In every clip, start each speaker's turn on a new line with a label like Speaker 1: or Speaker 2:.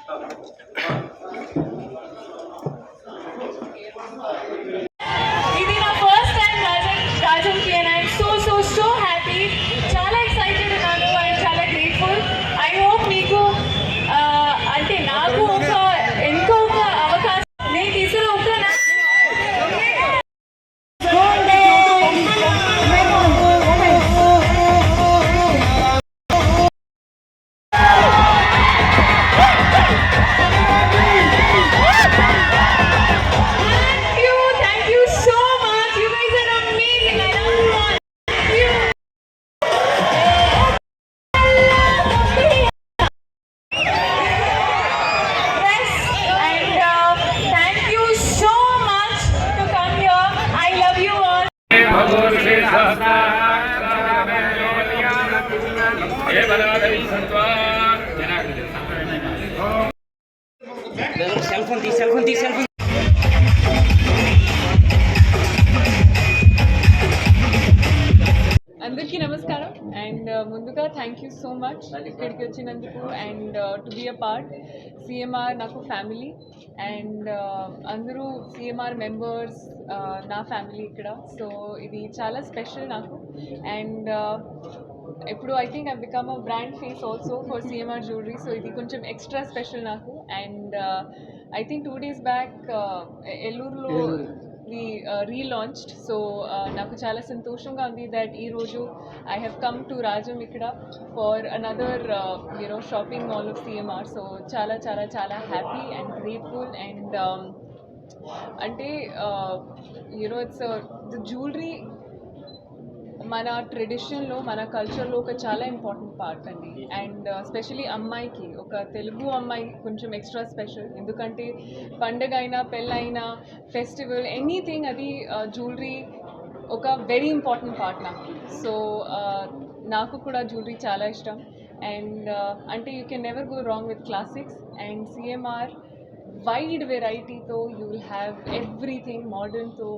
Speaker 1: ఇది నా first time రాజంకి అండ్ ఐఎమ్ సో హ్యాపీ. చాలా ఎక్సైటెడ్ ఉన్నాను అండ్ చాలా గ్రేట్ఫుల్. ఐ హోప్ మీకు అంటే నాకు ఇంకొక అవకాశం నేను తీసుకున్న
Speaker 2: సెల్ ఫోన్
Speaker 1: అందరికీ నమస్కారం అండ్ ముందుగా థ్యాంక్ యూ సో మచ్ ఇక్కడికి వచ్చినందుకు and to be a part. CMR నాకు ఫ్యామిలీ అండ్ అందరూ సిఎంఆర్ మెంబర్స్ నా ఫ్యామిలీ ఇక్కడ. సో ఇది చాలా స్పెషల్ నాకు అండ్ ఇప్పుడు I think I become a brand face also for CMR jewellery. So ఇది కొంచెం ఎక్స్ట్రా స్పెషల్ నాకు. And I think 2 days back ఎల్లూరులో we relaunched. So నాకు చాలా సంతోషంగా ఉంది that ఈ రోజు I have come to Rajam ikkada for another shopping mall of CMR. So చాలా happy and grateful and అంటే it's the jewelry మన ట్రెడిషన్లో మన కల్చర్లో ఒక చాలా ఇంపార్టెంట్ పార్ట్ అండి. అండ్ స్పెషలీ అమ్మాయికి, ఒక తెలుగు అమ్మాయికి కొంచెం ఎక్స్ట్రా స్పెషల్. ఎందుకంటే పండగ అయినా పెళ్ళైనా ఫెస్టివల్ ఎనీథింగ్ అది జ్యువెలరీ ఒక వెరీ ఇంపార్టెంట్ పార్ట్ నాకు. సో నాకు కూడా జ్యువెలరీ చాలా ఇష్టం అండ్ అంటే you can never go wrong with classics and CMR wide వెరైటీతో యూ విల్ హ్యావ్ ఎవ్రీథింగ్ మోడర్న్తో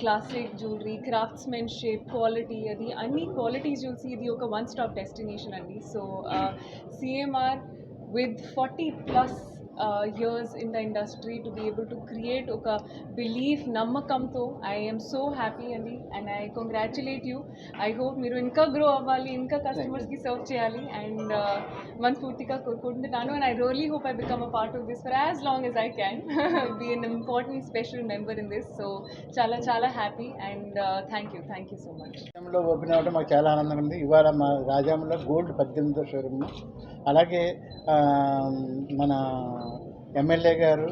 Speaker 1: క్లాసిక్ జ్యువెలరీ, క్రాఫ్ట్స్మెన్షిప్, క్వాలిటీ, అది అన్ని క్వాలిటీస్ చూసి ఇది ఒక వన్ స్టాప్ డెస్టినేషన్ అండి. So CMR with 40+ years in the industry to be able to create oka belief nammakamto I am so happy and I congratulate you. I hope మీరు ఇంకా grow అవ్వాలి, ఇంకా customers కి serve చేయాలి and మనస్ఫూర్తిగా కోరుకుంటున్నాను. And I really hope I become a part of this for as long as I can be an important special member in this. So చాలా happy and thank you so much.
Speaker 3: రాజాంలో open అవ్వడం మాకు చాలా ఆనందంగా ఉంది. ఇవాళ మా రాజాంలో gold 18వ showroom, అలాగే మన ఎమ్మెల్యే గారు,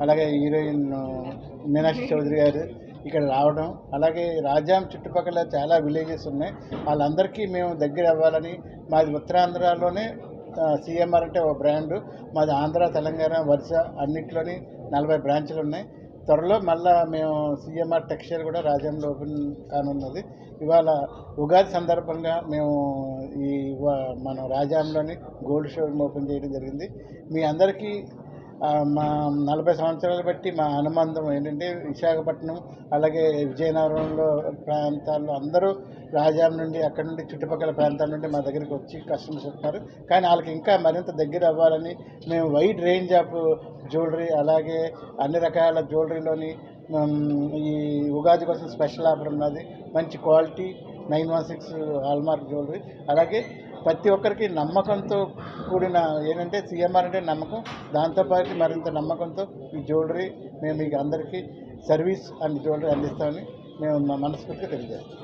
Speaker 3: అలాగే హీరోయిన్ మీనాక్షి చౌదరి గారు ఇక్కడ రావడం, అలాగే రాజాం చుట్టుపక్కల చాలా విలేజెస్ ఉన్నాయి, వాళ్ళందరికీ మేము దగ్గర అవ్వాలని. మాది ఉత్తరాంధ్రలోనే సిఎంఆర్ అంటే ఒక బ్రాండు, మాది ఆంధ్ర తెలంగాణ వరుస అన్నిట్లోని 40 బ్రాంచ్లు ఉన్నాయి. త్వరలో మళ్ళీ మేము సిఎంఆర్ టెక్స్టైల్ కూడా రాజాంలో ఓపెన్ కానున్నది. ఇవాళ ఉగాది సందర్భంగా మేము మన రాజాంలోని గోల్డ్ షోరూమ్ ఓపెన్ చేయడం జరిగింది. మీ అందరికీ మా 40 సంవత్సరాలు బట్టి మా అనుబంధం ఏంటంటే విశాఖపట్నం అలాగే విజయనగరంలో ప్రాంతాల్లో అందరూ రాజాం నుండి అక్కడ నుండి చుట్టుపక్కల ప్రాంతాల నుండి మా దగ్గరికి వచ్చి కస్టమర్స్ వస్తున్నారు. కానీ వాళ్ళకి ఇంకా మరింత దగ్గర అవ్వాలని మేము వైడ్ రేంజ్ ఆఫ్ జ్యువెలరీ, అలాగే అన్ని రకాల జ్యువెలరీలోని ఈ ఉగాది కోసం స్పెషల్ ఆఫర్ ఉన్నది. మంచి క్వాలిటీ 916 హాల్మార్క్ జ్యువెలరీ, అలాగే ప్రతి ఒక్కరికి నమ్మకంతో కూడిన ఏంటంటే సిఎంఆర్ అంటే నమ్మకం, దాంతోపాటు మరింత నమ్మకంతో ఈ జ్యువెలరీ మేము మీకు అందరికీ సర్వీస్ అండ్ జ్యువెలరీ అందిస్తామని మేము మనస్ఫూర్తిగా తెలియజేస్తాం.